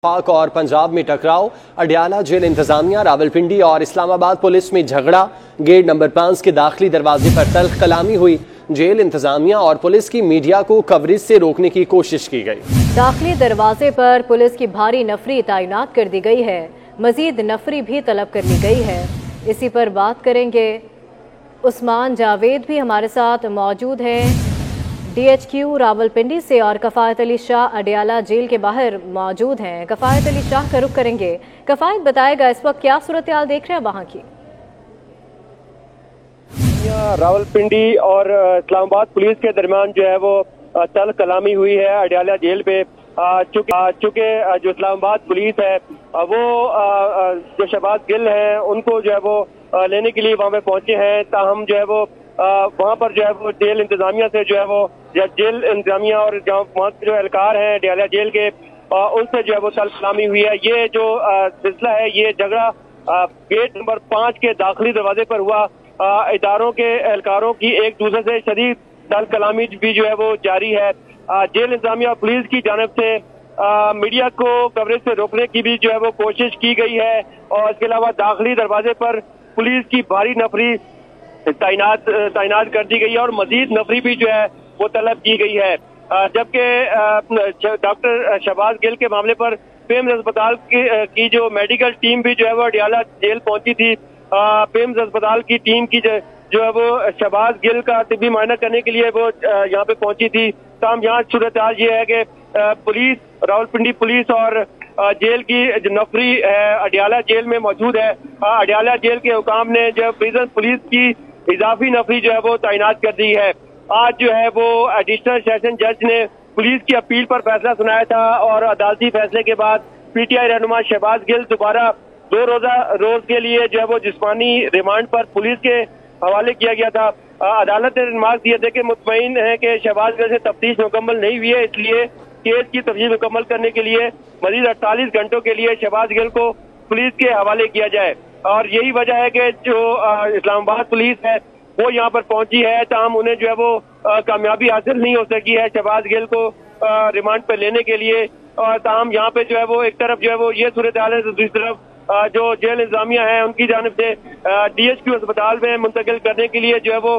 पाक और पंजाब में टकराव, अडियाला जेल इंतजामिया, रावलपिंडी और इस्लामाबाद पुलिस में झगड़ा। गेट नंबर 5 के दाखिली दरवाजे पर तल्ख कलामी हुई। जेल इंतजामिया और पुलिस की मीडिया को कवरेज से रोकने की कोशिश की गई। दाखिली दरवाजे पर पुलिस की भारी नफरी तैनात कर दी गई है। मजीद नफरी भी तलब कर ली गई है। इसी पर बात करेंगे। उस्मान जावेद भी हमारे साथ मौजूद हैं DHQ रावलपिंडी से, और कफायत अली शाह अडियाला जेल के बाहर मौजूद हैं। कफायत अली शाह का रुख करेंगे। कफायत बताएगा इस वक्त क्या सूरत हाल देख रहे हैं वहाँ की? रावलपिंडी और इस्लामाबाद पुलिस के दरमियान जो है वो तल्ख कलामी हुई है अडियाला जेल पे। चूँकि जो इस्लामाबाद पुलिस है वो जो शहबाज गिल है उनको जो है वो लेने के लिए वहाँ पे पहुंचे हैं। ताहम जो है वो वहाँ पर जो है वो जेल इंतजामिया से जो है वो जेल इंतजामिया और वहाँ के जो एहलकार हैं अडियाला जेल के उनसे जो है वो तल्ख कलामी हुई है। ये जो सिलसिला है ये झगड़ा गेट नंबर 5 के दाखिली दरवाजे पर हुआ। इदारों के एहलकारों की एक दूसरे से शदीद तल्ख कलामी भी जो है वो जारी है। जेल इंतजामिया पुलिस की जानिब से मीडिया को कवरेज से रोकने की भी जो है वो कोशिश की गई है, और इसके अलावा दाखिली दरवाजे पर पुलिस की भारी नफरी तैनात कर दी गई है और मजीद नफरी भी जो है वो तलब की गई है। जबकि डॉक्टर शहबाज गिल के मामले पर पेम्स अस्पताल की जो मेडिकल टीम भी जो है वो अडियाला जेल पहुंची थी। पेम्स अस्पताल की टीम की जो है वो शहबाज गिल का तिब्बी मायना करने के लिए वो यहाँ पे पहुंची थी। तमाम यहाँ सूरत हाल ये है कि पुलिस, रावलपिंडी पुलिस और जेल की जो नफरी है अडियाला जेल में मौजूद है। अडियाला जेल के हुकाम ने जो प्रिजन पुलिस की इजाफी नफरी जो है वो तैनात कर दी है। आज जो है वो एडिशनल सेशन जज ने पुलिस की अपील पर फैसला सुनाया था, और अदालती फैसले के बाद PTI रहनुमा शहबाज गिल दोबारा 2 रोज के लिए जो है वो जिस्मानी रिमांड पर पुलिस के हवाले किया गया था। अदालत ने रिमार्क दिए थे कि मुतमईन है कि शहबाज गिल से तफ्तीश मुकम्मल नहीं हुई है, इसलिए केस की तफ्तीश मुकम्मल करने के लिए मजीद 48 घंटों के लिए शहबाज गिल को पुलिस के हवाले किया जाए। और यही वजह है कि जो इस्लामाबाद पुलिस है वो यहाँ पर पहुंची है, ताहम उन्हें जो है वो कामयाबी हासिल नहीं हो सकी है शहबाज गिल को रिमांड पर लेने के लिए। और ताहम यहाँ पे जो है वो एक तरफ जो है वो ये सूरत हाल है, तो दूसरी तरफ जो जेल इंतजामिया है उनकी जानिब से DHQ अस्पताल में मुंतकिल करने के लिए जो है वो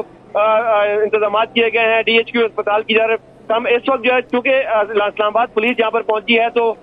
इंतजाम किए गए हैं। DHQ अस्पताल की जानिब हम इस वक्त जो है चूँकि इस्लामाबाद पुलिस यहाँ पर पहुंची है तो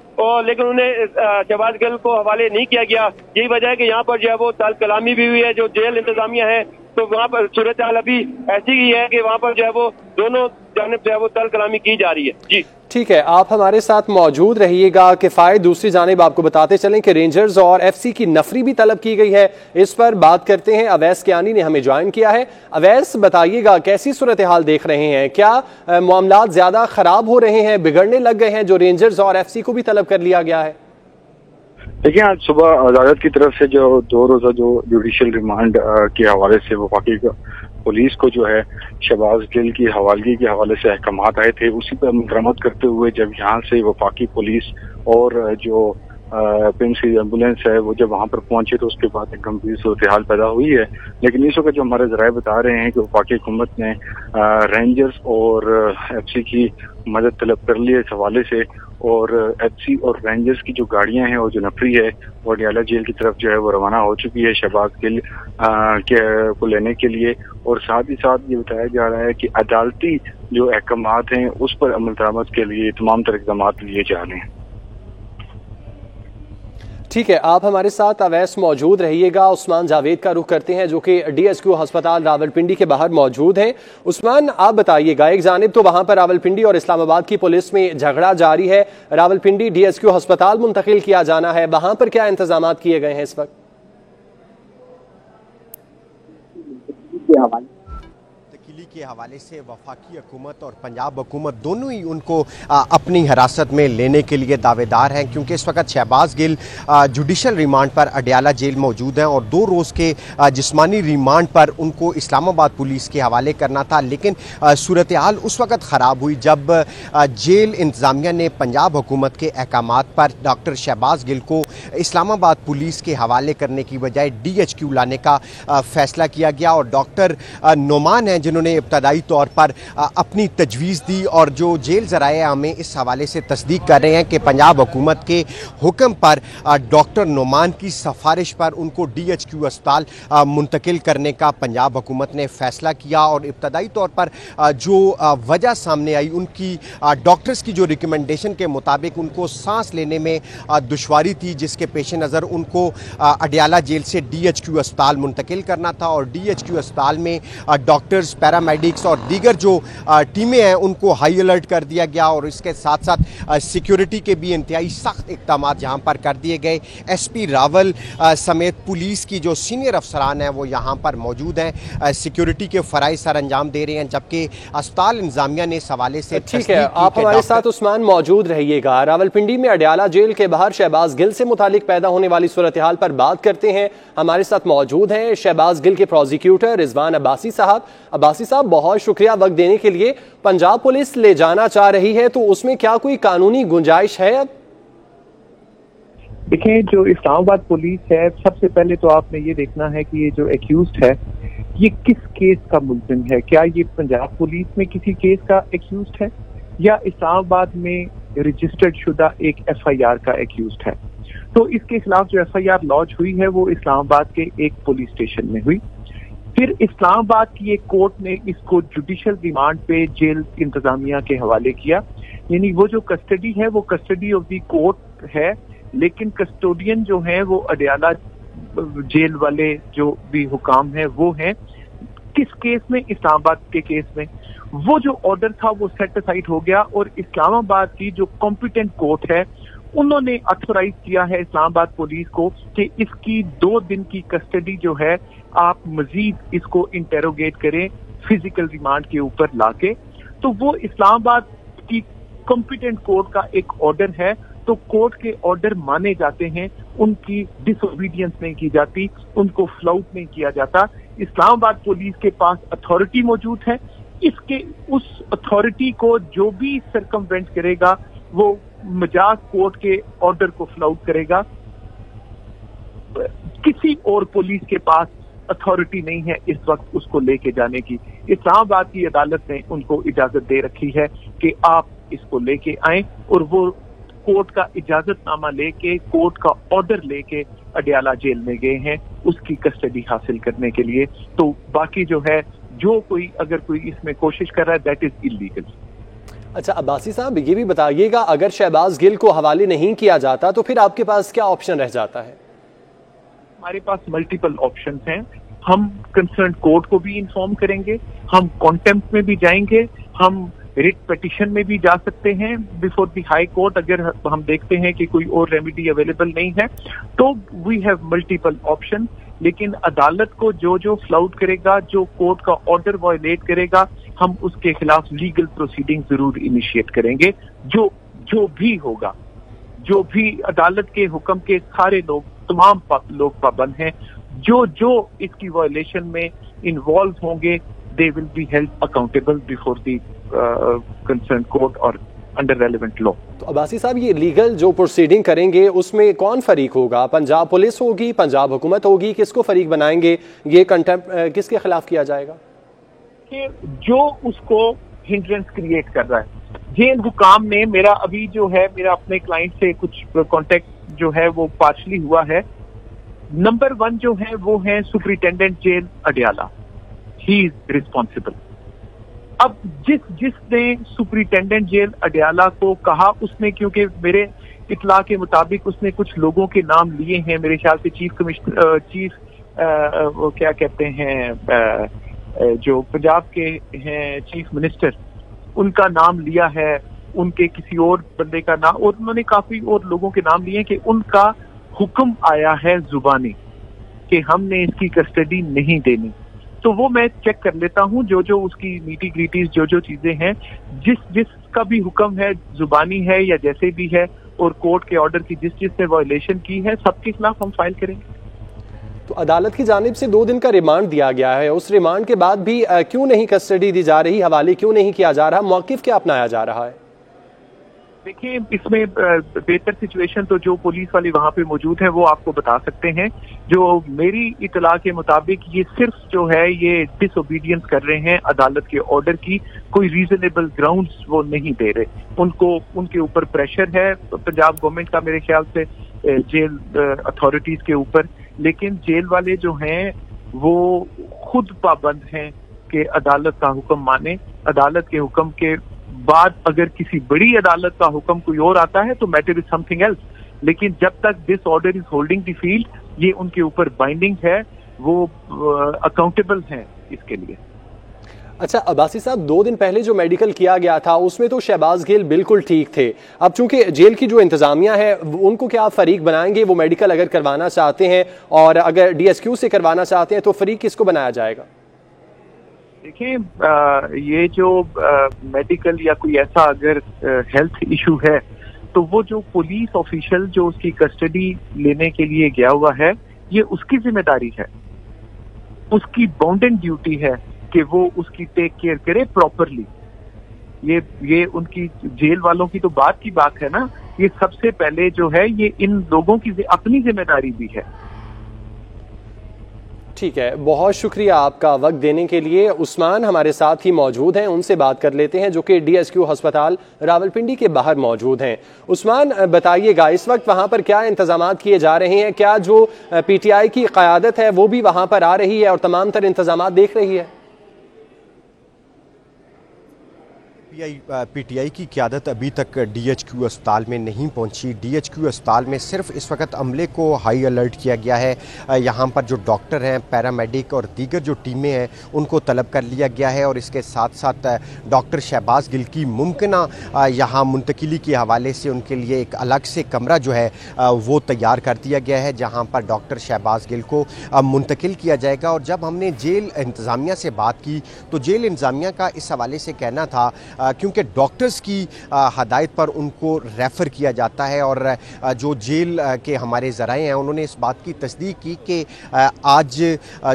लेकिन उन्हें शहबाज गिल को हवाले नहीं किया गया। यही वजह है कि यहाँ पर जो है वो तल्ख कलामी भी हुई है जो जेल इंतजामिया है। तो वहाँ पर सूरत हाल अभी ऐसी ही है कि वहाँ पर जो है वो दोनों जानिब जो है वो तल्ख कलामी की जा रही है। जी ठीक है, आप हमारे साथ मौजूद रहिएगा। किफायत, दूसरी जानिब आपको बताते चलें कि रेंजर्स और FC की नफरी भी तलब की गई है। इस पर बात करते हैं। अवैस कियानी ने हमें ज्वाइन किया है। अवैस, बताइएगा कैसी सूरत हाल देख रहे हैं? क्या मामलात ज्यादा खराब हो रहे हैं, बिगड़ने लग गए हैं जो रेंजर्स और FC को भी तलब कर लिया गया है? देखिए, आज सुबह अदालत की तरफ से जो 2 रोजा जो जुडिशियल रिमांड के हवाले से वफाकी पुलिस को जो है शहबाज गिल की हवालगी के हवाले से अहकामात आए थे, उसी पर मुकम्मत करते हुए जब यहाँ से वफाकी पुलिस और जो पिम्स की एम्बुलेंस है वो जब वहाँ पर पहुंचे तो उसके बाद एक गंभीर सूरत हाल पैदा हुई है। लेकिन इस वक्त जो हमारे ज़राए बता रहे हैं कि वफाकी हुकूमत ने रेंजर्स और FC की मदद तलब कर ली है इस हवाले से, और FC और रेंजर्स की जो गाड़ियां हैं और जो नफरी है वो अडियाला जेल की तरफ जो है वो रवाना हो चुकी है शहबाज गिल को लेने के लिए। और साथ ही साथ ये बताया जा रहा है कि अदालती जो अहकामात हैं उस पर अमल दरामद के लिए तमाम तरह इक़दाम लिए जा रहे हैं। ठीक है, आप हमारे साथ अवैस मौजूद रहिएगा। उस्मान जावेद का रुख करते हैं जो कि DHQ अस्पताल रावलपिंडी के बाहर मौजूद हैं। उस्मान, आप बताइएगा, एक जानिब तो वहां पर रावलपिंडी और इस्लामाबाद की पुलिस में झगड़ा जारी है, रावलपिंडी DHQ अस्पताल मुंतकिल किया जाना है, वहां पर क्या इंतजाम किए गए हैं इस वक्त? के हवाले से वफाकी हुकूमत और पंजाब हुकूमत दोनों ही उनको अपनी हिरासत में लेने के लिए दावेदार हैं, क्योंकि इस वक्त शहबाज गिल जुडिशल रिमांड पर अडियाला जेल मौजूद हैं और 2 रोज़ के जिस्मानी रिमांड पर उनको इस्लामाबाद पुलिस के हवाले करना था। लेकिन सूरत हाल उस वक्त ख़राब हुई जब जेल इंतज़ामिया ने पंजाब हुकूमत के अहकामात पर डॉक्टर शहबाज गिल को इस्लामाबाद पुलिस के हवाले करने की बजाय DHQ लाने का फ़ैसला किया गया। और डॉक्टर नोमान हैं जिन्होंने ابتدائی طور پر اپنی تجویز دی اور جو جیل ذرائع ہمیں اس حوالے سے تصدیق کر رہے ہیں کہ پنجاب حکومت کے حکم پر ڈاکٹر نعمان کی سفارش پر ان کو DHQ اسپتال منتقل کرنے کا پنجاب حکومت نے فیصلہ کیا، اور ابتدائی طور پر جو وجہ سامنے آئی ان کی ڈاکٹرز کی جو ریکمنڈیشن کے مطابق ان کو سانس لینے میں دشواری تھی، جس کے پیش نظر ان کو اڈیالہ جیل سے DHQ اسپتال منتقل کرنا تھا، اور DHQ اسپتال میں ڈاکٹرز، پیرامیڈکس اور دیگر جو ٹیمیں ہیں ان کو ہائی الرٹ کر دیا گیا، اور اس کے ساتھ ساتھ سیکیورٹی کے بھی انتہائی سخت اقدامات یہاں پر کر دیے گئے۔ SP راول سمیت پولیس کی جو سینئر افسران ہیں وہ یہاں پر موجود ہیں، سیکیورٹی کے فرائض سر انجام دے رہے ہیں، جبکہ اسپتال انتظامیہ نے اس حوالے سے ٹھیک ہے۔ آپ ہمارے ساتھ عثمان موجود رہیے گا۔ راولپنڈی میں اڈیالہ جیل کے باہر شہباز گل سے متعلق پیدا ہونے والی صورتحال پر بات کرتے ہیں۔ ہمارے ساتھ موجود ہیں شہباز گل کے پروزیکیوٹر رضوان عباسی صاحب۔ عباسی صاحب، بہت شکریہ وقت دینے کے لیے۔ پنجاب پولیس لے جانا چاہ رہی ہے تو اس میں کیا کوئی قانونی گنجائش ہے؟ اب دیکھیں، جو اسلام آباد پولیس ہے، سب سے پہلے تو آپ نے یہ دیکھنا ہے کہ یہ جو ایکیوزڈ ہے یہ کس کیس کا ملزم ہے۔ کیا یہ پنجاب پولیس میں کسی کیس کا ایکیوزڈ ہے یا اسلام آباد میں رجسٹرڈ شدہ ایک FIR کا ایکیوزڈ ہے؟ تو اس کے خلاف جو FIR لانچ ہوئی ہے وہ اسلام آباد کے ایک پولیس اسٹیشن میں ہوئی، پھر اسلام آباد کی ایک کورٹ نے اس کو جوڈیشل ریمانڈ پہ جیل انتظامیہ کے حوالے کیا، یعنی وہ جو کسٹڈی ہے وہ کسٹڈی آف دی کورٹ ہے، لیکن کسٹوڈین جو ہیں وہ اڈیالہ جیل والے جو بھی حکام ہیں وہ ہیں۔ کس کیس میں؟ اسلام آباد کے کیس میں۔ وہ جو آرڈر تھا وہ سیٹ اسائڈ ہو گیا، اور اسلام آباد کی جو کمپیٹنٹ کورٹ ہے انہوں نے اتھورائز کیا ہے اسلام آباد پولیس کو کہ اس کی 2 دن کی کسٹڈی جو ہے آپ مزید اس کو انٹیروگیٹ کریں فزیکل ریمانڈ کے اوپر لا کے۔ تو وہ اسلام آباد کی کمپیٹنٹ کورٹ کا ایک آرڈر ہے، تو کورٹ کے آرڈر مانے جاتے ہیں، ان کی ڈس اوبیڈینس نہیں کی جاتی، ان کو فلاؤٹ نہیں کیا جاتا۔ اسلام آباد پولیس کے پاس اتھارٹی موجود ہے، اس اتھارٹی کو جو بھی سرکموینٹ کرے گا وہ مجاز کورٹ کے آرڈر کو فلاؤٹ کرے گا۔ کسی اور پولیس کے پاس اتھارٹی نہیں ہے اس وقت اس کو لے کے جانے کی۔ اسلام آباد کی عدالت نے ان کو اجازت دے رکھی ہے کہ آپ اس کو لے کے آئیں، اور وہ کورٹ کا اجازت نامہ لے کے، کورٹ کا آرڈر لے کے اڈیالہ جیل میں گئے ہیں اس کی کسٹڈی حاصل کرنے کے لیے۔ تو باقی جو ہے اگر کوئی اس میں کوشش کر رہا ہے دیٹ از اللیگل۔ اچھا عباسی صاحب، یہ بھی بتائیے گا اگر شہباز گل کو حوالے نہیں کیا جاتا تو پھر آپ کے پاس کیا آپشن رہ جاتا ہے؟ ہمارے پاس ملٹیپل آپشنز ہیں۔ ہم کنسرن کورٹ کو بھی انفارم کریں گے، ہم کانٹیمپٹ میں بھی جائیں گے، ہم ریٹ پیٹیشن میں بھی جا سکتے ہیں بیفور دی ہائی کورٹ اگر ہم دیکھتے ہیں کہ کوئی اور ریمیڈی اویلیبل نہیں ہے۔ تو وی ہیو ملٹیپل آپشن، لیکن عدالت کو جو فلاؤٹ کرے گا، جو کورٹ کا آرڈر وائلیٹ کرے گا، ہم اس کے خلاف لیگل پروسیڈنگ ضرور انیشیٹ کریں گے۔ جو بھی ہوگا، جو بھی عدالت کے حکم کے سارے لوگ، تمام لوگ پابند ہیں، جو اس کی وائلیشن میں انوالو ہوں گے they will be held accountable before the concerned court or under relevant law۔ تو عباسی صاحب، یہ لیگل جو پروسیڈنگ کریں گے اس میں کون فریق ہوگا؟ پنجاب پولیس ہوگی، پنجاب حکومت ہوگی، کس کو فریق بنائیں گے؟ یہ کنٹیمپٹ کس کے خلاف کیا جائے گا؟ کہ جو اس کو ہنڈرنس کریٹ کر رہا ہے۔ جیل حکام نے میرا اپنے کلائنٹ سے کچھ کانٹیکٹ جو ہے وہ پارشلی ہوا ہے۔ نمبر 1 جو ہے وہ ہے superintendent jail Adiala, he is responsible. اب جس نے سپرنٹینڈنٹ جیل اڈیالہ کو کہا، اس نے کیونکہ میرے اطلاع کے مطابق اس نے کچھ لوگوں کے نام لیے ہیں، میرے خیال سے کیا کہتے ہیں جو پنجاب کے ہیں چیف منسٹر، ان کا نام لیا ہے، ان کے کسی اور بندے کا نام، اور انہوں نے کافی اور لوگوں کے نام لیے کہ ان کا حکم آیا ہے زبانی کہ ہم نے اس کی کسٹڈی نہیں دینی۔ تو وہ میں چیک کر لیتا ہوں جو اس کی نیٹی گریٹیز جو چیزیں ہیں، جس کا بھی حکم ہے، زبانی ہے یا جیسے بھی ہے، اور کورٹ کے آرڈر کی جس نے وائلیشن کی ہے، سب کے خلاف ہم فائل کریں گے۔ تو عدالت کی جانب سے 2 دن کا ریمانڈ دیا گیا ہے، اس ریمانڈ کے بعد بھی کیوں نہیں کسٹڈی دی جا رہی، حوالے کیوں نہیں کیا جا رہا، موقف کیا اپنایا جا رہا ہے؟ देखिए, इसमें बेहतर सिचुएशन तो जो पुलिस वाले वहाँ पे मौजूद हैं वो आपको बता सकते हैं। जो मेरी इतला के मुताबिक ये सिर्फ जो है ये डिसओबीडियंस कर रहे हैं अदालत के ऑर्डर की, कोई रीजनेबल ग्राउंड्स वो नहीं दे रहे। उनको उनके ऊपर प्रेशर है पंजाब गवर्नमेंट का, मेरे ख्याल से जेल अथॉरिटीज के ऊपर, लेकिन जेल वाले जो हैं वो खुद पाबंद हैं कि अदालत का हुक्म माने। अदालत के हुक्म के बाद अगर किसी बड़ी अदालत का हुक्म कोई और आता है तो मैटर इज समथिंग एल्स, लेकिन जब तक this order is holding the field, ये उनके ऊपर बाइंडिंग है, वो अकाउंटेबल हैं इसके लिए। अच्छा अब्बासी साहब, 2 दिन पहले जो मेडिकल किया गया था उसमें तो शहबाज गिल बिल्कुल ठीक थे। अब चूंकि जेल की जो इंतजामिया है उनको क्या आप फरीक बनाएंगे? वो मेडिकल अगर करवाना चाहते हैं और अगर DSQ से करवाना चाहते हैं तो फरीक किसको बनाया जाएगा? देखिए, ये जो मेडिकल या कोई ऐसा अगर हेल्थ इशू है तो वो जो पुलिस ऑफिशियल जो उसकी कस्टडी लेने के लिए गया हुआ है ये उसकी जिम्मेदारी है, उसकी बाउंडेड ड्यूटी है कि वो उसकी टेक केयर करे प्रॉपरली। ये उनकी जेल वालों की तो बात की बात है ना, ये सबसे पहले जो है ये इन लोगों की अपनी जिम्मेदारी भी है। ठीक है, बहुत शुक्रिया आपका वक्त देने के लिए। उस्मान हमारे साथ ही मौजूद हैं, उनसे बात कर लेते हैं, जो कि DSQ अस्पताल रावलपिंडी के बाहर मौजूद हैं। उस्मान बताइएगा, इस वक्त वहां पर क्या इंतजाम किए जा रहे हैं? क्या जो PTI की क़यादत है वो भी वहां पर आ रही है और तमाम तर इंतजाम देख रही है? PTI की क़यादत अभी तक DHQ अस्पताल में नहीं पहुंची। DHQ अस्पताल में सिर्फ इस वक्त अमले को हाई अलर्ट किया गया है। यहाँ पर जो डॉक्टर हैं, पैरामेडिक और दीगर जो टीमें हैं उनको तलब कर लिया गया है और इसके साथ साथ डॉक्टर शहबाज गिल की मुमकिना यहाँ मुंतकिली के हवाले से उनके लिए एक अलग से कमरा जो है वो तैयार कर दिया गया है, जहाँ पर डॉक्टर शहबाज गिल को मुंतकिल किया जाएगा। और जब हमने जेल इंतज़ामिया से बात की तो जेल इंतज़ामिया का इस हवाले से कहना था क्योंकि डॉक्टर्स की हदायत पर उनको रेफ़र किया जाता है और जो जेल के हमारे ज़राए हैं उन्होंने इस बात की तस्दीक की कि आज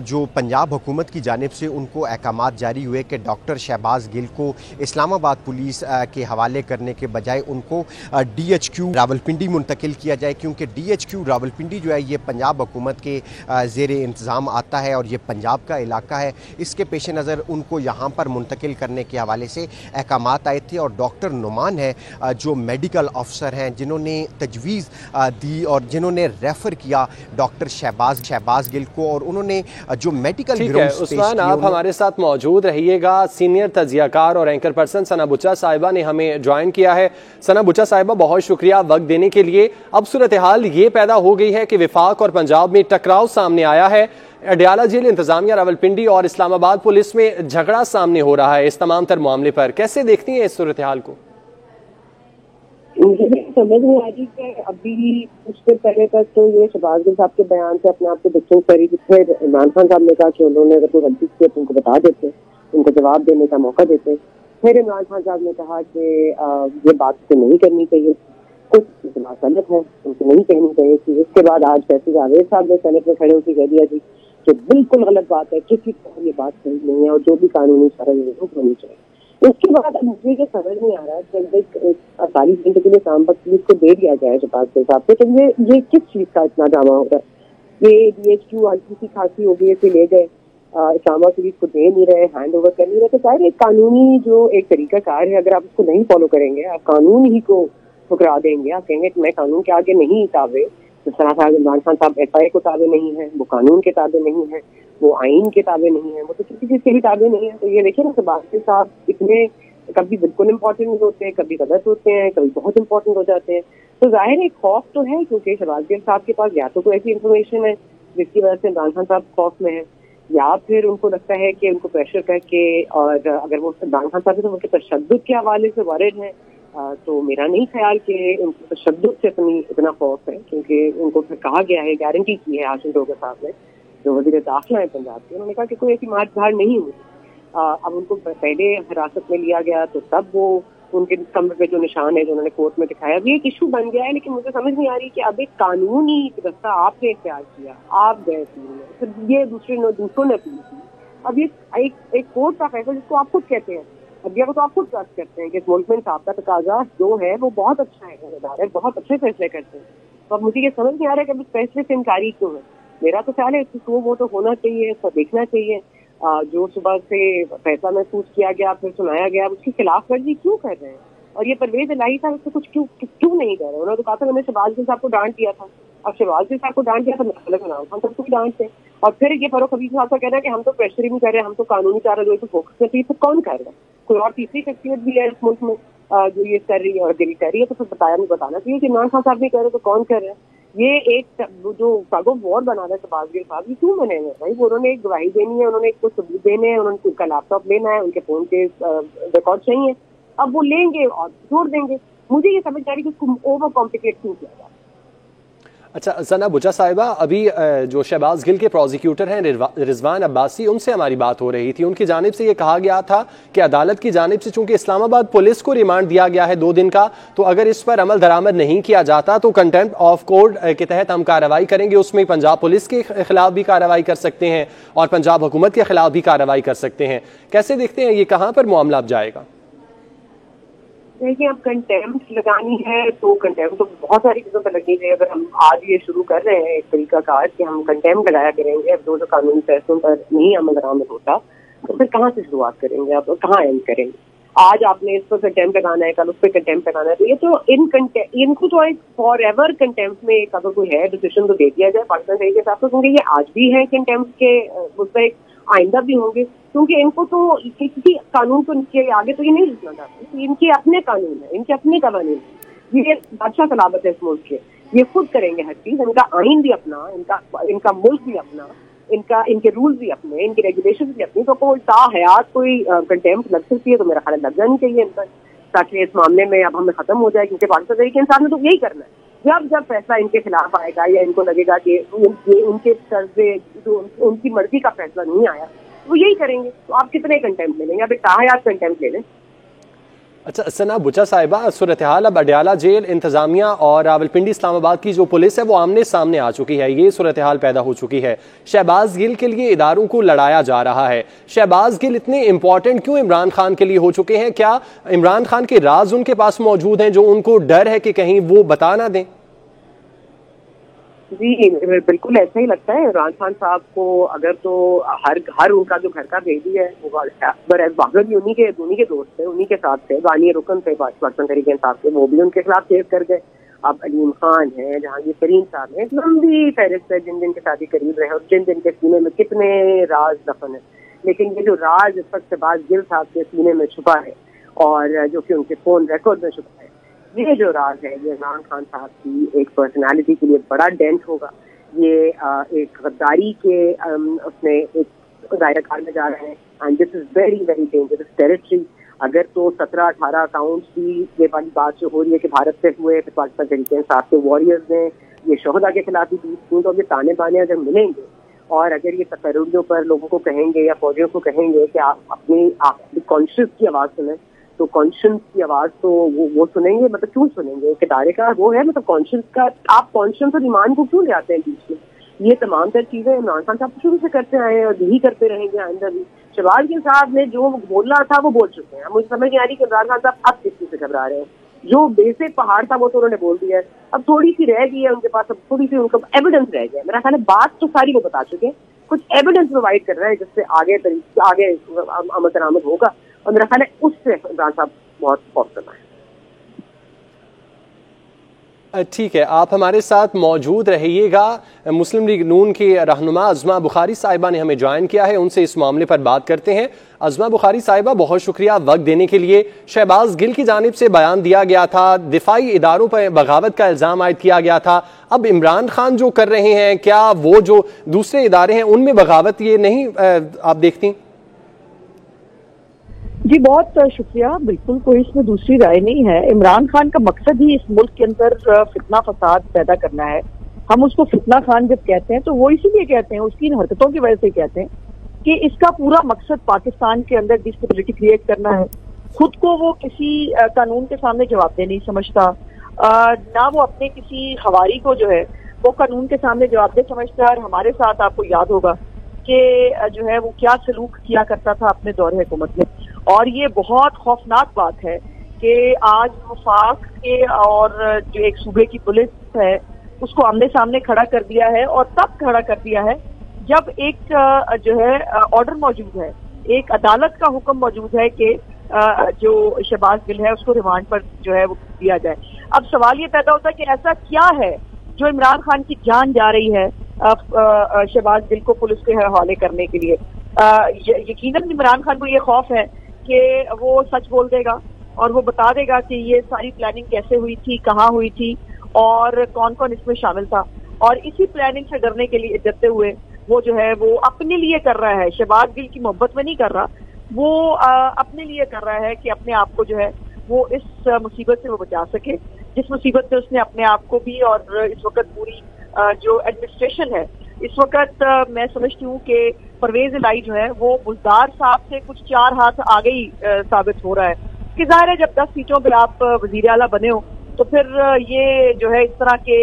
जो पंजाब हुकूमत की जानिब से उनको अहकामात जारी हुए कि डॉक्टर शहबाज गिल को इस्लामाबाद पुलिस के हवाले करने के बजाय उनको DHQ रावलपिंडी मुंतकिल किया जाए, क्योंकि DHQ रावलपिंडी जो है ये पंजाब हुकूमत के ज़ेरे इंतज़ाम आता है और ये पंजाब का इलाका है। इसके पेश नज़र उनको यहाँ पर मुंतकिल करने के हवाले से अहकामात आए थे और डॉक्टर नुमान है जो मेडिकल अफसर हैं जिन्होंने तजवीज़ दी और जिन्होंने रेफ़र किया डॉक्टर शहबाज गिल को, और उन्होंने जो मेडिकल ग्राउंड्स पेश किए। उस्मान, आप हमारे साथ मौजूद रहिएगा। सीनियर तजियाकार और एंकर पर्सन सना बुच्चा साहिबा ने हमें ज्वाइन किया है। सना बुच्चा साहिबा, बहुत शुक्रिया वक्त देने के लिए। अब सूरत हाल ये पैदा हो गई है कि विफाक और पंजाब में टकराव सामने आया है। अडयाला जेल इंतजामिया, रावलपिंडी और इस्लामाबाद पुलिस में झगड़ा सामने हो रहा है इस तमाम तर मामले पर। कैसे देखती हैं इस सूरत हाल को? मुझे समझ नहीं आ रही कि अभी उससे पहले तक तो ये शहबाज गिल साहब के बयान से अपने आप को डिस्टेंस करी, फिर इमरान खान साहब ने कहा कि उन्होंने अगर कोई गलती की तो उनको बता देते, उनको जवाब देने का मौका देते। फिर इमरान खान साहब ने कहा कि ये बात तो नहीं करनी चाहिए, कुछ बात गलत है, उनको नहीं कहनी चाहिए थी। इसके बाद आज फैसल जावेद साहब ने सेनेट में खड़े होकर कह दिया जी कि बिल्कुल गलत बात है, किसी तरह ये बात सही नहीं है और जो भी कानूनी शरह होनी चाहिए। उसके बाद मुझे ये समझ नहीं आ रहा जब 48 घंटे के लिए इस्लामाबाद पुलिस को दे दिया जाए शहबाज गिल साहब को, तो ये किस चीज का इतना ड्रामा हो रहा है? ये DHQ हल्की खांसी हो गई है, ले गए इस्लामाबाद पुलिस को दे नहीं रहे, हैंड ओवर कर नहीं रहे। तो शायद एक कानूनी जो एक तरीका कार है, अगर आप उसको नहीं फॉलो करेंगे, आप कानून ही को ठुकरा देंगे, आप कहेंगे कि मैं कानून के आगे नहीं ताबे, जिस तरह इमरान खान साहब FI को ताबे नहीं है, वो कानून के ताबे नहीं है, वो आइन के ताबे नहीं है, वो तो किसी चीज के भी ताबे नहीं है। तो ये देखिए ना, शहबाज गिल साहब इतने कभी बिल्कुल इम्पोर्टेंट होते हैं, कभी गलत होते हैं, कभी बहुत इम्पोर्टेंट हो जाते हैं। तो जाहिर एक खौफ तो है, क्योंकि शहबाज गिल साहब के पास या तो कोई ऐसी इन्फॉर्मेशन है जिसकी वजह से इमरान खान साहब खौफ में है, या फिर उनको लगता है कि उनको प्रेशर करके, और अगर वो इमरान खान साहब तो उनके तशद्दुद के हवाले से वारिद हैं, तो मेरा नहीं ख्याल कि उनको तशद्दुद से इतना खौफ है, क्योंकि उनको फिर कहा गया है, गारंटी की है आसिम डोगर साहब ने जो वज़ीर दाखिला है पंजाब के, उन्होंने कहा कि कोई ऐसी मार धाड़ नहीं हुई। अब उनको पहले हिरासत में लिया गया तो तब वो उनके कमर पे जो निशान है जो उन्होंने कोर्ट में दिखाया, अब ये एक इशू बन गया है। लेकिन मुझे समझ नहीं आ रही कि अब एक कानूनी रास्ता आपने इख्तियार किया, आप गए अपील में, फिर ये दूसरों ने अपील की, अब ये एक कोर्ट का फैसला जिसको आप खुद कहते हैं मीडिया को तो आप खुद ट्रस्ट करते हैं कि इस मुल्क में इंसाफ का तकाजा जो है वो बहुत अच्छा है, है बहुत अच्छे फैसले करते हैं। तो अब मुझे ये समझ नहीं आ रहा है कि इस फैसले से इनकारी क्यों है। मेरा तो ख्याल है इसको वो तो होना चाहिए, इसको देखना चाहिए। जो सुबह से फैसला महसूस किया गया फिर सुनाया गया, उसकी खिलाफ वर्जी क्यों कर रहे हैं? और ये परवेज इलाही साहब इसको कुछ क्यों नहीं कर रहे? उन्होंने तो कहा था मैंने शहबाज गिल साहब को डांट दिया था, अब शहबाज गिल साहब को डांट दिया था, इमरान खान साहब को भी डांटते। और फिर ये फरूख हबीब साहब का कहना है कि हम तो प्रेशर ही नहीं कर रहे, हम तो कानूनी कार्रवाई पे फोकस करते हैं। तो कौन कर रहा है? कोई और तीसरी शख्सियत भी है इस मुल्क में जो ये कर रही है और दिल कर रही है, तो फिर बताना चाहिए कि इमरान खान साहब नहीं कर रहे तो कौन कर रहा है? ये एक जो टग ऑफ वॉर बना रहा है शहबाज गिल साहब, ये क्यों बने हुए भाई? उन्होंने एक गवाही देनी है, उन्होंने कुछ सबूत देने हैं, उन्होंने उनका लैपटॉप लेना है, उनके फोन के रिकॉर्ड चाहिए, अब वो लेंगे और जोड़ देंगे। मुझे ये समझ आ रही है कि उसको ओवर कॉम्प्लिकेट क्यों किया जाए। अच्छा सना बुचा साहिबा, अभी जो शहबाज गिल के प्रोसिक्यूटर हैं रिजवान अब्बासी, उनसे हमारी बात हो रही थी। उनकी जानिब से ये कहा गया था कि अदालत की जानिब से चूंकि इस्लामाबाद पुलिस को रिमांड दिया गया है 2 दिन का, तो अगर इस पर अमल दरामद नहीं किया जाता तो कंटेम्प्ट ऑफ कोर्ट के तहत हम कार्रवाई करेंगे। उसमें पंजाब पुलिस के खिलाफ भी कार्रवाई कर सकते हैं और पंजाब हुकूमत के खिलाफ भी कार्रवाई कर सकते हैं। कैसे देखते हैं ये कहाँ पर मामला अब जाएगा? देखिए, अब कंटेम्प्ट लगानी है तो कंटेम्प्ट तो बहुत सारी चीजों पर लगनी चाहिए। अगर हम आज ये शुरू कर रहे हैं एक तरीका कार कि हम कंटेम्प्ट लगाया करेंगे, अब जो कानूनी फैसलों पर नहीं अमल दरामद होता तो फिर कहाँ से शुरुआत करेंगे, अब कहाँ एंड करेंगे? आज आपने इस पर कंटेम्प्ट लगाना है, कल उस पर कंटेम्प्ट लगाना है, तो ये तो इनको तो एक फॉर एवर कंटेम्प्ट में एक अगर कोई है डिसीजन तो दे दिया जाए पाकिस्तान तरीके के साथ, क्योंकि ये आज भी है कंटेम्प्ट के उस पर आइंदा भी होंगे, क्योंकि इनको तो किसी कानून को इनके आगे तो ये नहीं लिखना चाहते। इनके अपने कानून है, इनके अपने कानून है, ये बादशाह सलाबत है इस मुल्क के, ये खुद करेंगे हर चीज। इनका आइन भी अपना, इनका मुल्क भी अपना, इनके रूल्स भी अपने, इनके रेगुलेशन भी अपनी। तो कोई ताहयात कोई कंटेम्प्ट लग सकती है तो मेरा ख्याल लग जानी चाहिए इन पर, ताकि इस मामले में अब हमें खत्म हो जाए। क्योंकि पाकिस्तान तरीके इंसान ने तो यही करना है। जब फैसला इनके खिलाफ आएगा या इनको लगेगा कि उनके तरफ से उनकी मर्जी का फैसला नहीं आया, वो यही करेंगे। तो आप कितने कंटेम्प्ट ले लेंगे? अब एक ताहयात कंटेम्प्ट ले लें। अच्छा सना बुचा साहिबा, सूरत हाल अब अडयाला जेल, इंतजामिया और रावलपिंडी इस्लामाबाद की जो पुलिस है वो आमने सामने आ चुकी है। ये सूरत हाल पैदा हो चुकी है। शहबाज गिल के लिए इदारों को लड़ाया जा रहा है। शहबाज गिल इतने इंपॉर्टेंट क्यों इमरान खान के लिए हो चुके हैं? क्या इमरान खान के राज उनके पास मौजूद हैं जो उनको डर है कि कहीं वो बता ना दें? जी बिल्कुल ऐसा ही लगता है। इमरान खान साहब को अगर तो हर उनका जो घर का भेदी है वो बागर भी उन्हीं के दोस्त थे, उन्हीं के साथ थे, गानी रुकन थे पाकिस्तान तरीके इंसाफ के, वो भी उनके खिलाफ केस कर गए। अब अलीम खान है, जहांगीर तरीन साहब है, लंबी फहरिस्त है जिन के साथ ही करीब रहे और जिन के सीने में कितने राज दफन है। लेकिन ये जो राज इस वक्त शहबाज गिल साहब के सीने में छुपा है और जो कि उनके फोन रिकॉर्ड में छुपा है, ये जो राज है ये इमरान खान साहब की एक पर्सनालिटी के लिए बड़ा डेंट होगा। ये एक गद्दारी के उसमें एक दायरा कार में जा रहे हैं and this is very very dangerous territory. अगर तो 17-18 अकाउंट्स की ये वाली बात जो हो रही है कि भारत से हुए, फिर पाकिस्तान तरीके इंसाफ के वॉरियर्स ने ये शोहदा के खिलाफ भी बीच, तो अब ये ताने बाने अगर मिलेंगे और अगर ये तकर्रियों पर लोगों को कहेंगे या फौजियों को कहेंगे कि आप अपनी कॉन्शियस की आवाज़ सुनें, तो कॉन्शियस की आवाज़ तो वो सुनेंगे। मतलब क्यों सुनेंगे? एक इदारे का वो है, मतलब कॉन्शियस का आप कॉन्शियस और ईमान को क्यों ले आते हैं बीच में? ये तमाम तर चीज़ें इमरान खान साहब शुरू से करते आए हैं और यही करते रहेंगे आइंदा भी। शहबाज गिल साहब ने जो बोलना था वो बोल चुके हैं। मुझे समझ नहीं आ रही कि इमरान खान साहब अब किस चीज़ से घबरा रहे हैं। जो बेसिक पहाड़ था वो तो उन्होंने बोल दिया है, अब थोड़ी सी रह गई है उनके पास, अब थोड़ी सी उनका एविडेंस रह गया। मेरा ख्याल है बात तो सारी वो बता चुके हैं, कुछ एविडेंस प्रोवाइड कर रहे हैं जिससे आगे अमल दरामद होगा और मेरा ख्याल है उससे इमरान साहब बहुत पॉपुलर है। ठीक है, आप हमारे साथ मौजूद रहिएगा। मुस्लिम लीग नून की रहनुमा अज़मा बुखारी साहिबा ने हमें ज्वाइन किया है, उनसे इस मामले पर बात करते हैं। अज़मा बुखारी साहिबा, बहुत शुक्रिया वक्त देने के लिए। शहबाज गिल की जानिब से बयान दिया गया था, दिफाई इदारों पर बगावत का इल्ज़ाम आयद किया गया था। अब इमरान खान जो कर रहे हैं, क्या वो जो दूसरे इदारे हैं उनमें बगावत ये नहीं आप देखती? जी बहुत शुक्रिया। बिल्कुल कोई इसमें दूसरी राय नहीं है। इमरान खान का मकसद ही इस मुल्क के अंदर फितना फसाद पैदा करना है। हम उसको फितना खान जब कहते हैं तो वो इसीलिए कहते हैं, उसकी इन हरकतों की वजह से कहते हैं कि इसका पूरा मकसद पाकिस्तान के अंदर डिस्टेबिलिटी क्रिएट करना है। खुद को वो किसी कानून के सामने जवाबदेह नहीं समझता, ना वो अपने किसी हवारी को जो है वो कानून के सामने जवाबदेह समझता है। और हमारे साथ आपको याद होगा कि जो है वो क्या सलूक किया करता था अपने दौरे हुकूमत में। اور یہ بہت خوفناک بات ہے کہ آج وفاق کے اور جو ایک صوبے کی پولیس ہے اس کو آمنے سامنے کھڑا کر دیا ہے، اور تب کھڑا کر دیا ہے جب ایک جو ہے آرڈر موجود ہے، ایک عدالت کا حکم موجود ہے کہ جو شہباز گل ہے اس کو ریمانڈ پر جو ہے وہ دیا جائے۔ اب سوال یہ پیدا ہوتا ہے کہ ایسا کیا ہے جو عمران خان کی جان جا رہی ہے شہباز گل کو پولیس کے حوالے کرنے کے لیے؟ یقیناً عمران خان کو یہ خوف ہے کہ وہ سچ بول دے گا اور وہ بتا دے گا کہ یہ ساری پلاننگ کیسے ہوئی تھی، کہاں ہوئی تھی اور کون کون اس میں شامل تھا، اور اسی پلاننگ سے ڈرتے ہوئے وہ جو ہے وہ اپنے لیے کر رہا ہے، شہباز گل کی محبت میں نہیں کر رہا، وہ اپنے لیے کر رہا ہے کہ اپنے آپ کو جو ہے وہ اس مصیبت سے وہ بچا سکے، جس مصیبت سے اس نے اپنے آپ کو بھی اور اس وقت پوری جو ایڈمنسٹریشن ہے اس وقت میں سمجھتی ہوں کہ پرویز الہی جو ہے وہ بزدار صاحب سے کچھ 4 ہاتھ آگے ہی ثابت ہو رہا ہے کہ ظاہر ہے جب 10 سیٹوں پہ آپ وزیر اعلیٰ بنے ہو تو پھر یہ جو ہے اس طرح کے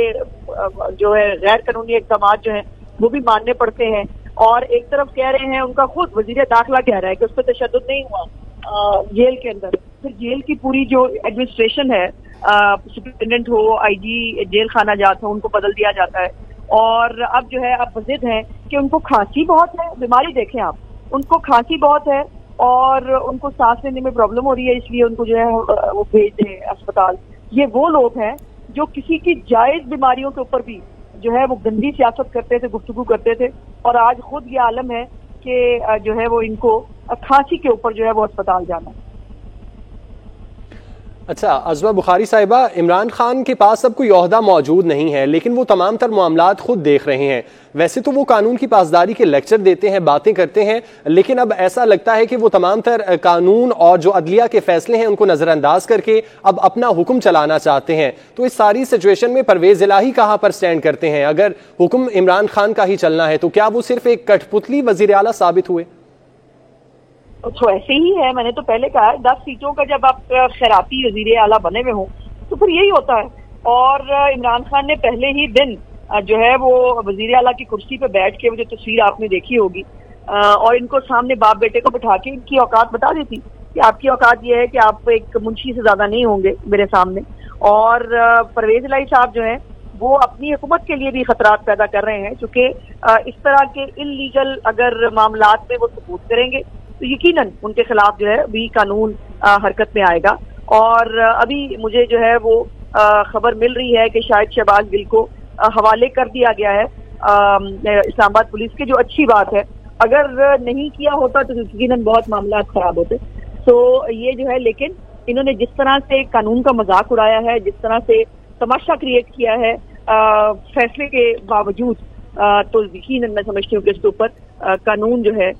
جو ہے غیر قانونی اقدامات جو ہیں وہ بھی ماننے پڑتے ہیں، اور ایک طرف کہہ رہے ہیں ان کا خود وزیر داخلہ کہہ رہا ہے کہ اس پہ تشدد نہیں ہوا جیل کے اندر، پھر جیل کی پوری جو ایڈمنسٹریشن ہے سپرنٹینڈنٹ ہو، آئی جی جیل خانہ جات ہو، ان کو بدل دیا جاتا ہے، اور اب جو ہے اب ضد ہے کہ ان کو کھانسی بہت ہے، بیماری دیکھیں آپ، ان کو کھانسی بہت ہے اور ان کو سانس لینے میں پرابلم ہو رہی ہے، اس لیے ان کو جو ہے وہ بھیج دیں اسپتال۔ یہ وہ لوگ ہیں جو کسی کی جائز بیماریوں کے اوپر بھی جو ہے وہ گندی سیاست کرتے تھے، گفتگو کرتے تھے، اور آج خود یہ عالم ہے کہ جو ہے وہ ان کو کھانسی کے اوپر جو ہے وہ اسپتال جانا ہے۔ اچھا عظمہ بخاری صاحبہ، عمران خان کے پاس اب کوئی عہدہ موجود نہیں ہے لیکن وہ تمام تر معاملات خود دیکھ رہے ہیں، ویسے تو وہ قانون کی پاسداری کے لیکچر دیتے ہیں، باتیں کرتے ہیں، لیکن اب ایسا لگتا ہے کہ وہ تمام تر قانون اور جو عدلیہ کے فیصلے ہیں ان کو نظر انداز کر کے اب اپنا حکم چلانا چاہتے ہیں۔ تو اس ساری سچویشن میں پرویز الہی کہاں پر سٹینڈ کرتے ہیں؟ اگر حکم عمران خان کا ہی چلنا ہے تو کیا وہ صرف ایک کٹھ پتلی وزیر اعلیٰ ثابت ہوئے؟ تو ایسے ہی ہے، میں نے تو پہلے کہا 10 سیٹوں کا جب آپ خیراتی وزیر اعلیٰ بنے ہوئے ہوں تو پھر یہی ہوتا ہے، اور عمران خان نے پہلے ہی دن جو ہے وہ وزیر اعلیٰ کی کرسی پہ بیٹھ کے وہ جو تصویر آپ نے دیکھی ہوگی اور ان کو سامنے باپ بیٹے کو بٹھا کے ان کی اوقات بتا دی تھی کہ آپ کی اوقات یہ ہے کہ آپ ایک منشی سے زیادہ نہیں ہوں گے میرے سامنے، اور پرویز الہی صاحب جو ہیں وہ اپنی حکومت کے لیے بھی خطرات پیدا کر رہے ہیں، چونکہ اس طرح کے ان لیگل اگر معاملات میں وہ ثبوت کریں گے تو یقیناً ان کے خلاف جو ہے بھی قانون حرکت میں آئے گا، اور ابھی مجھے جو ہے وہ خبر مل رہی ہے کہ شاید شہباز گل کو حوالے کر دیا گیا ہے اسلام آباد پولیس کے، جو اچھی بات ہے، اگر نہیں کیا ہوتا تو یقیناً بہت معاملات خراب ہوتے۔ تو یہ جو ہے، لیکن انہوں نے جس طرح سے قانون کا مذاق اڑایا ہے، جس طرح سے تماشا کریٹ کیا ہے فیصلے کے باوجود، تو یقیناً میں سمجھتی ہوں کہ اس کے اوپر قانون جو ہے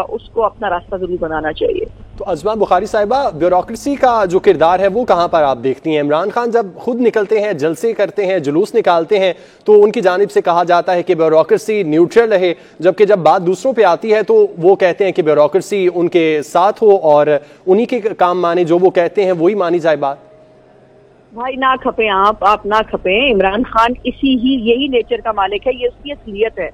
اس کو اپنا راستہ ضرور بنانا چاہیے۔ تو عظمہ بخاری صاحبہ، بیوروکریسی کا جو کردار ہے وہ کہاں پر آپ دیکھتی ہیں؟ عمران خان جب خود نکلتے ہیں، جلسے کرتے ہیں، جلوس نکالتے ہیں تو ان کی جانب سے کہا جاتا ہے کہ بیوروکریسی نیوٹرل رہے، جبکہ جب بات دوسروں پہ آتی ہے تو وہ کہتے ہیں کہ بیوروکریسی ان کے ساتھ ہو اور انہی کے کام مانے، جو وہ کہتے ہیں وہی مانی جائے بات۔ بھائی نہ کھپیں آپ نہ کھپیں، عمران خان یہی نیچر کا مالک ہے، یہ اس کی اصلیت ہے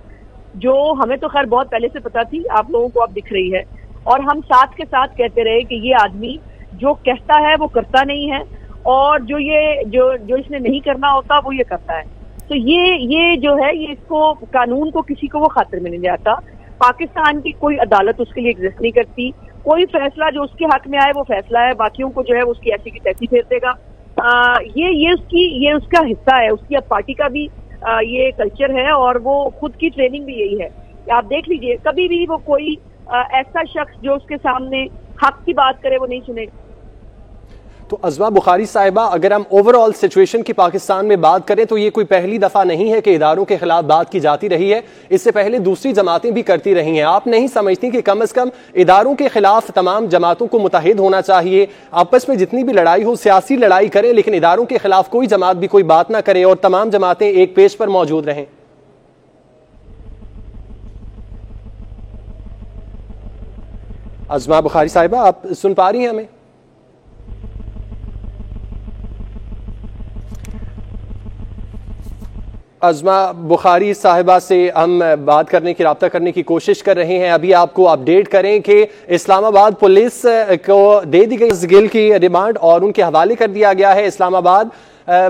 جو ہمیں تو خیر بہت پہلے سے پتا تھی، آپ لوگوں کو اب دکھ رہی ہے، اور ہم ساتھ کے ساتھ کہتے رہے کہ یہ آدمی جو کہتا ہے وہ کرتا نہیں ہے، اور جو اس نے نہیں کرنا ہوتا وہ یہ کرتا ہے۔ تو یہ جو ہے یہ اس کو قانون کو کسی کو وہ خاطر میں نہیں جاتا، پاکستان کی کوئی عدالت اس کے لیے ایگزسٹ نہیں کرتی، کوئی فیصلہ جو اس کے حق میں آئے وہ فیصلہ ہے، باقیوں کو جو ہے اس کی ایسی کی تیسی پھیر دے گا۔ یہ اس کا حصہ ہے، اس کی اب پارٹی کا بھی یہ کلچر ہے، اور وہ خود کی ٹریننگ بھی یہی ہے کہ آپ دیکھ لیجئے کبھی بھی وہ کوئی ایسا شخص جو اس کے سامنے حق کی بات کرے وہ نہیں سنے گا۔ تو عظمہ بخاری صاحبہ، اگر ہم اوور آل سچویشن کی پاکستان میں بات کریں تو یہ کوئی پہلی دفعہ نہیں ہے کہ اداروں کے خلاف بات کی جاتی رہی ہے، اس سے پہلے دوسری جماعتیں بھی کرتی رہی ہیں۔ آپ نہیں سمجھتی کہ کم از کم اداروں کے خلاف تمام جماعتوں کو متحد ہونا چاہیے، آپس میں جتنی بھی لڑائی ہو سیاسی لڑائی کریں لیکن اداروں کے خلاف کوئی جماعت بھی کوئی بات نہ کرے اور تمام جماعتیں ایک پیج پر موجود رہیں؟ عظمہ بخاری صاحبہ، آپ سن پا رہی ہیں ہمیں؟ عظمہ بخاری صاحبہ سے ہم بات کرنے کی رابطہ کرنے کی کوشش کر رہے ہیں. ابھی آپ کو اپڈیٹ کریں کہ اسلام آباد پولیس کو دے دی گئی گل کی ریمانڈ اور ان کے حوالے کر دیا گیا ہے. اسلام آباد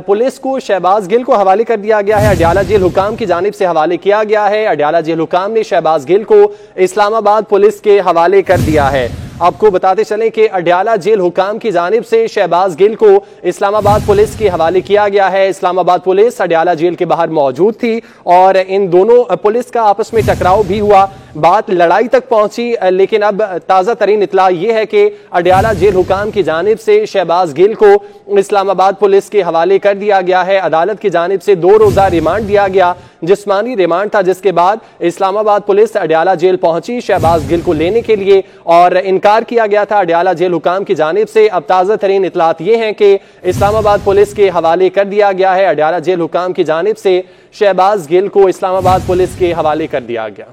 پولیس کو شہباز گل کو حوالے کر دیا گیا ہے. اڈیالہ جیل حکام کی جانب سے حوالے کیا گیا ہے. اڈیالہ جیل حکام نے شہباز گل کو اسلام آباد پولیس کے حوالے کر دیا ہے. آپ کو بتاتے چلیں کہ اڈیالہ جیل حکام کی جانب سے شہباز گل کو اسلام آباد پولیس کے حوالے کیا گیا ہے. اسلام آباد پولیس اڈیالہ جیل کے باہر موجود تھی اور ان دونوں پولیس کا آپس میں ٹکراؤ بھی ہوا, بات لڑائی تک پہنچی. لیکن اب تازہ ترین اطلاع یہ ہے کہ اڈیالہ جیل حکام کی جانب سے شہباز گل کو اسلام آباد پولیس کے حوالے کر دیا گیا ہے. عدالت کی جانب سے 2 روزہ ریمانڈ دیا گیا, جسمانی ریمانڈ تھا, جس کے بعد اسلام آباد پولیس اڈیالہ جیل پہنچی شہباز گل کو لینے کے لیے اور انکار کیا گیا تھا اڈیالہ جیل حکام کی جانب سے. اب تازہ ترین اطلاعات یہ ہیں کہ اسلام آباد پولیس کے حوالے کر دیا گیا ہے. اڈیالہ جیل حکام کی جانب سے شہباز گل کو اسلام آباد پولیس کے حوالے کر دیا گیا.